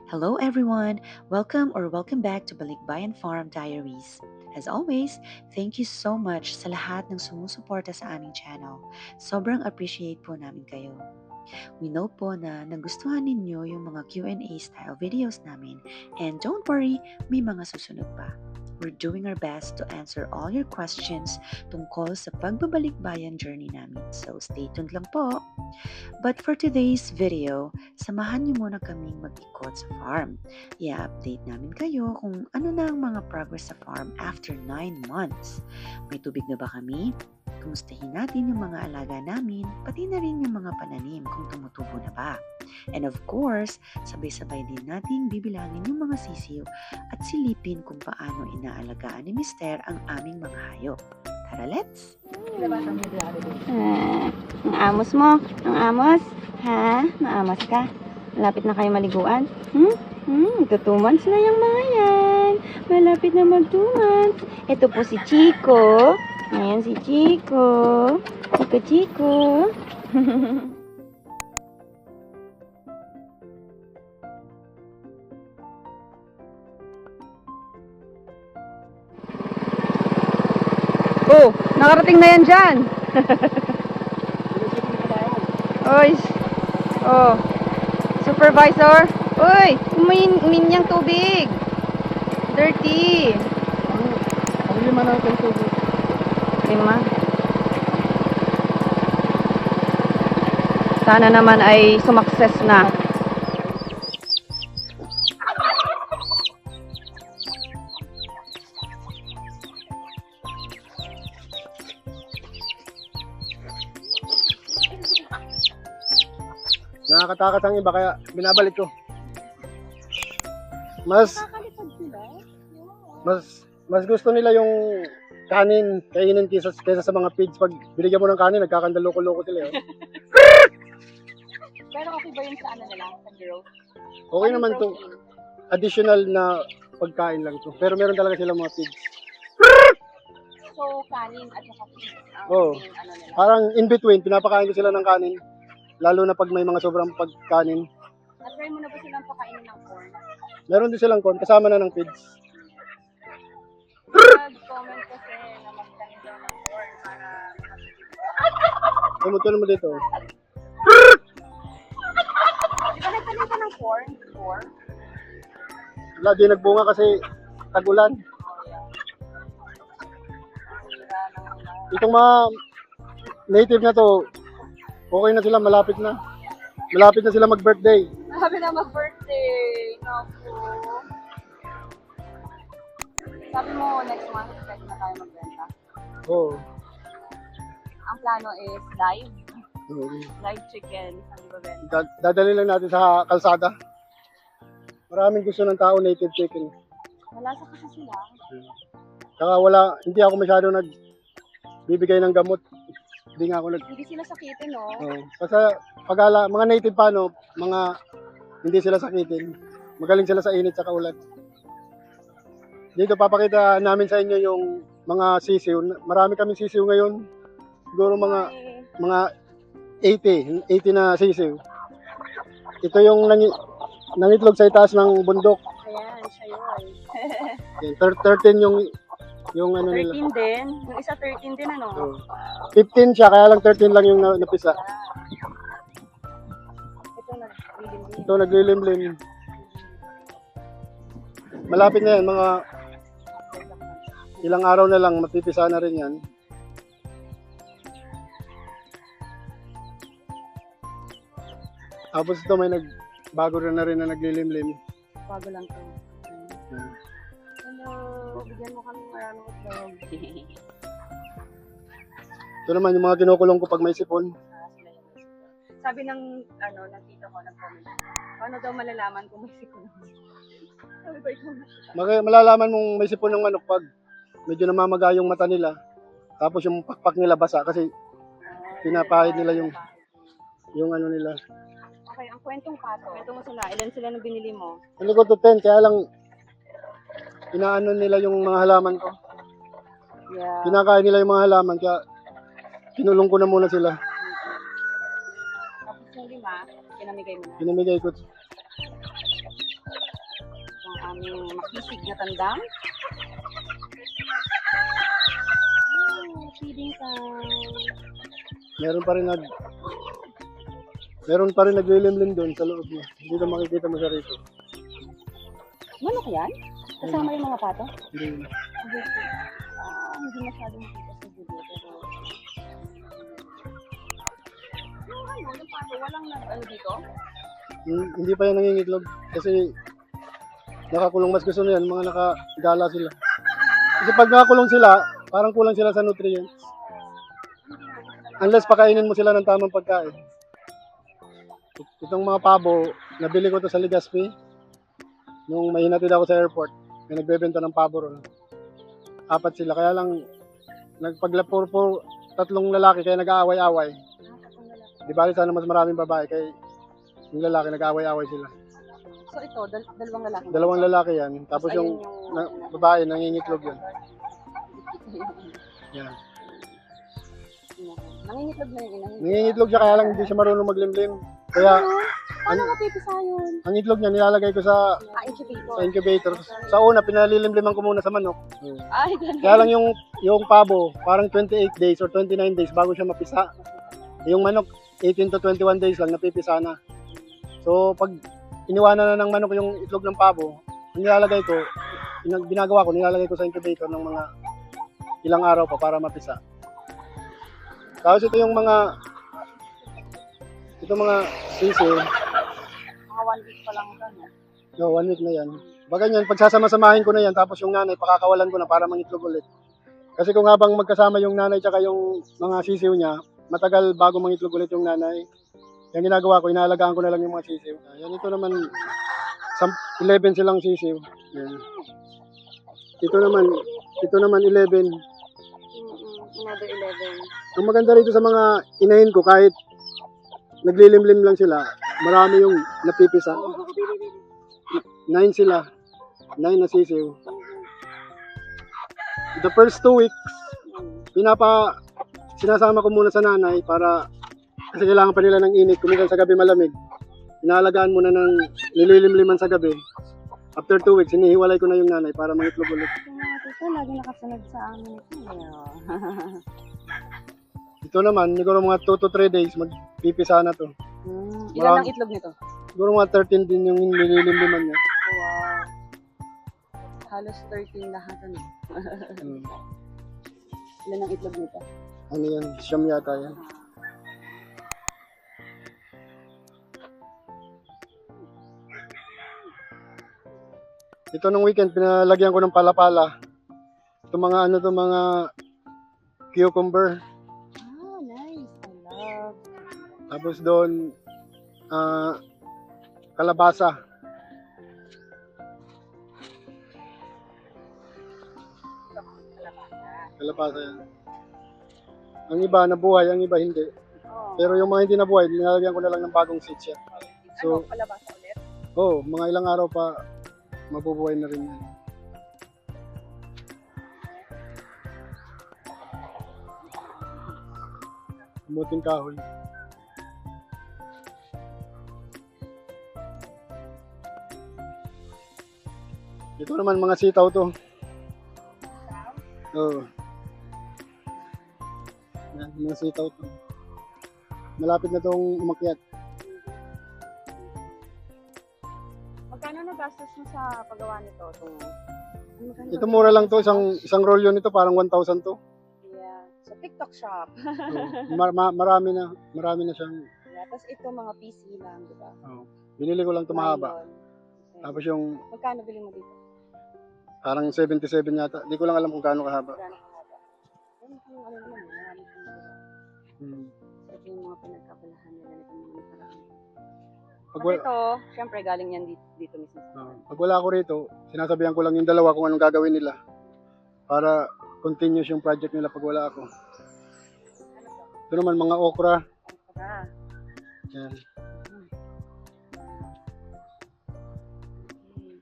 Hello everyone! Welcome back to Balikbayan Farm Diaries. As always, thank you so much sa lahat ng sumusuporta sa aming channel. Sobrang appreciate po namin kayo. We know po na nagustuhan ninyo yung mga Q&A style videos namin, and don't worry, may mga susunod pa. We're doing our best to answer all your questions tungkol sa pagbabalikbayan journey namin. So stay tuned lang po. But for today's video, samahan niyo muna kaming mag-ikot sa farm. I-update namin kayo kung ano na ang mga progress sa farm after 9 months. May tubig na ba kami? Kumustahin natin yung mga alaga namin, pati na rin yung mga pananim kung tumutubo na ba. And of course, sabay-sabay din natin bibilangin yung mga sisiw at silipin kung paano inaalagaan ni Mister ang aming mga hayop. Tara, let's! Ang amos mo? Ang amos? Ha? Maamos ka? Malapit na kayo maliguan? 2 months na yung mga yan. Malapit na mag 2 months. Ito po si Chico. Ayan si Chico. Chico. Oh, nakarating na yan dyan. Oy. Oh. Supervisor. Uy, uminyang tubig. Dirty. Ang lima na itong tubig. 5. Sana naman ay sumakses na. Nakakatakas ang iba kaya binabalik ko. Mas gusto nila yung kanin kainin kaysa sa mga pigs. Pag binigyan mo ng kanin, nagkakandaloko-loko sila. Pero okay ba yun sa ano nila? Sa growth? Okay naman to. Additional na pagkain lang to. Pero meron talaga sila mga pigs. So, kanin at saka fish ang Oo. ano nila. Parang in between, pinapakain ko sila ng kanin. Lalo na pag may mga sobrang pagkanin. Na-try mo na ba silang pakainin ng corn? Meron din silang corn, kasama na ng pigs. Nag-comment kasi na magtanim daw ng corn para Tumutuloy mo dito. Di ba nagtanim ka ng corn before? Wala, di nagbunga kasi tag-ulan. Itong mga native na to, okay na sila, malapit na. Malapit na sila mag-birthday. Sabi na mag-birthday. Naku. Sabi mo, next month, pwede na tayo magbenta. Oo. Ang plano is live. Oh. Live chicken ang ibabenta. Dadali lang natin sa kalsada. Maraming gusto ng tao native chicken. Wala sa kasi sila. Saka hindi ako masyado nagbibigay ng gamot. Hindi nga ako Hindi sila sakitin, no? Kasi mga native hindi sila sakitin. Magaling sila sa init sa ulan. Dito papakita namin sa inyo yung mga sisiw. Marami kaming sisiw ngayon. Siguro mga 80 na sisiw. Ito yung nangitlog sa itaas ng bundok. Ayan, siya yun. 13 yung ano 13 nila. din. Yung isa 13 din, ano? Oo. 15 siya, kaya lang 13 lang yung napisa. Ito nag-lilim. Ito naglilimlim. Malapit na yan, mga ilang araw na lang, mapipisa na rin yan. Tapos ito may bago na rin na naglilimlim. Bago lang to. Hello, bigyan mo kami maraming itlog. Ito naman yung mga kinukulong ko pag may sipon. Sabi ng tito ko, nag-comment. Paano daw malalaman kung may sipon? Sabi ko, ikaw. Malalaman mong may sipon ng manok pag medyo namamaga yung mata nila. Tapos yung pakpak nila basa kasi pinapahid nila yung ano nila. Okay, ang kwentong pato. Kwento mo sila. Ilan sila na binili mo? Hindi ko to 10, kaya lang inaano nila yung mga halaman ko. Yeah. Kinakain nila yung mga halaman, kaya kinulong ko na muna sila. Tapos yung 5, pinamigay mo na. Pinamigay ko. aming makisig na tandang. Feeding time. Meron pa rin naglilimlim doon sa loob niya. Dito makikita mo siya rito. Manok yan? Kasama yung mga pato? Hindi. Hindi masyadong makita sa video. Pero... yung pato, walang ano dito? Hindi pa yan nangingitlog. Kasi nakakulong, mas gusto na yan, mga nakagala sila. Kasi pag nakakulong sila, parang kulang sila sa nutrients. Unless pakainin mo sila ng tamang pagkain. Itong mga pabo, nabili ko to sa Legazpi. Nung may hinatid ako sa airport, may nagbebenta ng pabo ron. 4 sila, kaya lang nagpaglapurpo, 3 lalaki, kaya nag-aaway-away. Di bali sana mas maraming babae, kaya yung lalaki nag-aaway-away sila. So ito, dalawang lalaki? 2 lalaki yan, tapos yung babae nangingitlog yun. Yan. Nangingitlog na yung ina. Nangingitlog siya, kaya lang hindi siya marunong maglimlim. Kaya Paano mapipisa yun? ang itlog niya nilalagay ko sa Incubator. incubator. Sa una, pinalilimliman ko muna sa manok. Ay, ganun. Kaya lang yung pabo, parang 28 days or 29 days bago siya mapisa. Yung manok, 18 to 21 days lang napipisa na. So, pag iniwanan na ng manok yung itlog ng pabo, nilalagay ko, ginagawa ko, nilalagay ko sa incubator ng mga ilang araw pa para mapisa. Tapos ito yung mga sisiw. Mga 1 week pa lang ito, no? No, 1 week na yan. Baga yan, pagsasama-samahin ko na yan, tapos yung nanay, pakakawalan ko na para mangitlog ulit. Kasi kung habang magkasama yung nanay tsaka yung mga sisiw niya, matagal bago mangitlog ulit yung nanay. Yung ginagawa ko, inaalagaan ko na lang yung mga sisiw. Yan, ito naman, 11 silang sisiw. Yan. Ito naman 11. Another 11. Ang maganda rito sa mga inahin ko, kahit naglilimlim lang sila, marami yung napipisa. 9 sila. 9 na sisiw. The first 2 weeks, sinasama ko muna sa nanay para, kasi kailangan pa nila ng init, kumisan sa gabi malamig. Inaalagaan muna ng nililimliman sa gabi. After 2 weeks, hinihiwalay ko na yung nanay para mangitlog ulit. Ito, lagi nakasunod sa amin ito. Ito naman, siguro mga 2 to 3 days, magpipisa na to. Ilan ang itlog nito? Siguro mga 13 din yung nililimliman niya. Wow. Halos 13 lahat, ano? Ilan ang itlog nito? Ano yan? Siyam yata yan. Ito nung weekend, pinalagyan ko ng palapala. Ito mga cucumber. Nice. I love. Tapos doon, kalabasa. Kalabasa yan. Ang iba nabuhay, ang iba hindi. Pero yung mga hindi nabuhay, nilalagyan ko na lang ng bagong seeds yan. So, Kalabasa ulit? mga ilang araw pa, mabubuhay na rin yan. Kamuting kahoy. Ito naman mga sitaw to. Oo. Yan, mga sitaw to. Malapit na tong umakyat. Magkano na gastos mo sa paggawa nito? Ito mura lang to, isang rolyo nito parang 1,000 to. Yeah. So TikTok shop. Marami na siyang. Yeah, tapos ito mga PC lang, di ba? Binili ko lang ito mahaba. Nylon. Okay. Tapos yung Magkano bili mo dito? parang 77 yata. Di ko lang alam kung gaano kahaba. Magkano kahaba? Yan yung ano naman, marami kong nagawa. Ito yung mga pinagkabalahan nila nitong mga nakaraan. Pag Kasi ito, syempre galing yan dito mismo. pag wala ako rito, sinasabihan ko lang yung dalawa kung anong gagawin nila. Para continuous yung project nila pag wala ako. Ito naman mga okra. Yan.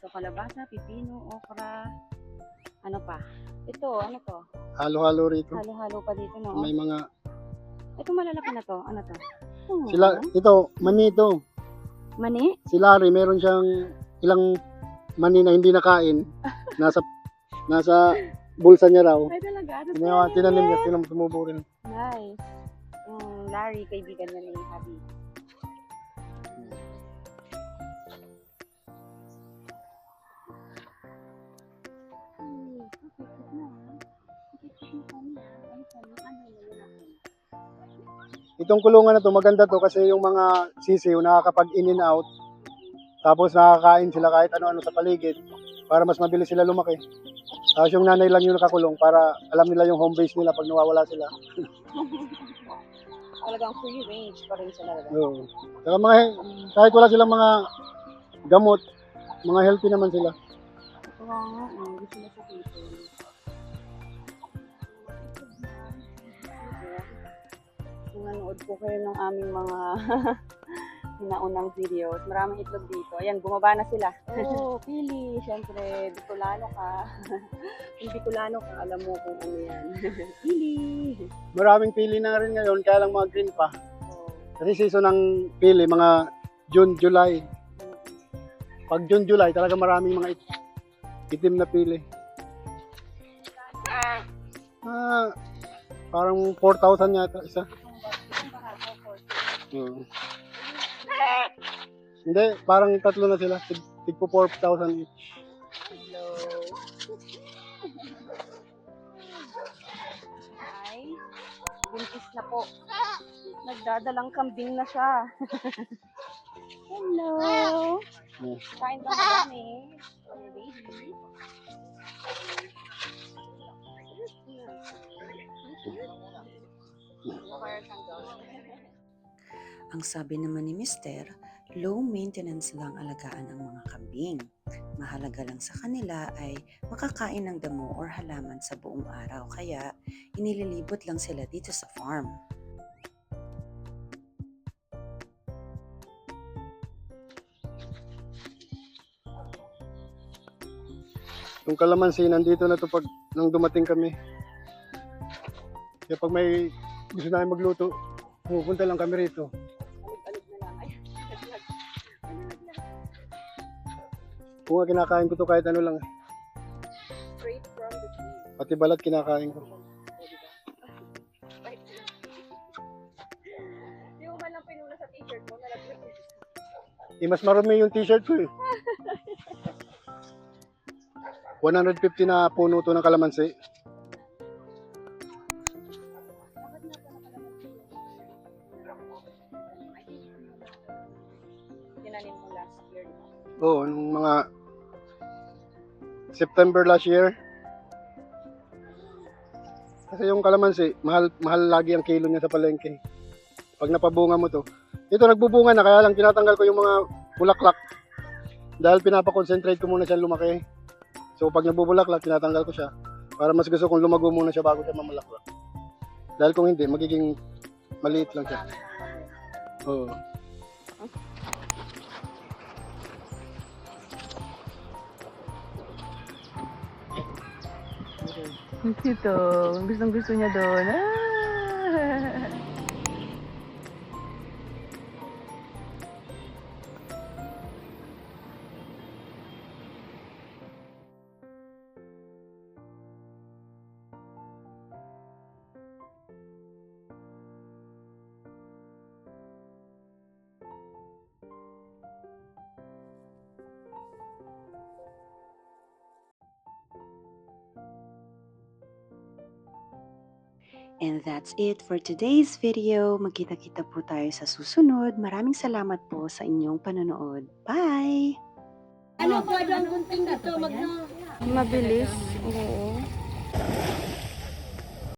So, kalabasa, pipino, okra, ano pa? Ito, ano to? Halo-halo rito. Halo-halo pa dito, no? May mga Ito malalaki na to. Ano to? ito, mani ito. Mani? Si Larry, meron siyang ilang mani na hindi nakain. Nasa bulsa niya raw. Ay, talaga? Tinanim niya, tumubo rin. Nice. Yung Larry, kaibigan niya ni Habi. Itong kulungan na to, maganda to kasi yung mga sisiw nakakapag in and out. Tapos nakakain sila kahit ano-ano sa paligid para mas mabilis sila lumaki. Tapos yung nanay lang yung nakakulong para alam nila yung home base nila pag nawawala sila. Talagang free range pa rin sila. Oo. Saka kahit wala silang mga gamot, mga healthy naman sila. Gusto na sa people. Kung nanood po kayo ng aming mga naunang videos, maraming itlog dito. Ayan, bumaba na sila. Oh, pili. Siyempre, Bicolano ka. Kung Bicolano ka, alam mo kung ano yan. Pili. Maraming pili na rin ngayon, kaya lang mga green pa. Oh. Kasi season ng pili, mga June, July. Pag June, July, talaga maraming mga itim na pili. Parang 4,000 yata isa. Hindi, parang tatlo na sila. Tig po 4,000 each. Hello. Ay, buntis na po. Nagdadalang kambing na siya. Hello. Kain ka marami. Baby. Ang sabi naman ni Mister, low maintenance lang alagaan ang mga kambing. Mahalaga lang sa kanila ay makakain ng damo or halaman sa buong araw, kaya inililibot lang sila dito sa farm. Yung kalamansi, nandito na to pag nang dumating kami. Kaya pag may gusto namin magluto, pupunta lang kami rito. Alig-alig na lang. Ay, naglag. Kung nga kinakain ko to kahit ano lang. Straight from the tree. Pati balat kinakain ko. Yung man lang pinula sa t-shirt mo, nalaglag. Mas marumi yung t-shirt ko eh. 150 na puno to ng kalamansi. Tinanim mo last year. Oo, nung mga September last year. Kasi yung kalamansi, mahal lagi ang kilo niya sa palengke. Pag napabunga mo to. Ito nagbubunga na, kaya lang tinatanggal ko yung mga bulaklak. Dahil pinapakonsentrate ko muna siya lumaki. So pag nabubulaklak, tinatanggal ko siya. Para mas gusto kong lumago muna siya bago siya mamulaklak. Dahil kung hindi, magiging maliit lang siya. Oo. Ito, gustong gusto niya doon. And that's it for today's video. Magkita-kita po tayo sa susunod. Maraming salamat po sa inyong panonood. Bye! Ano po ang gunting dito? Mabilis. Oo.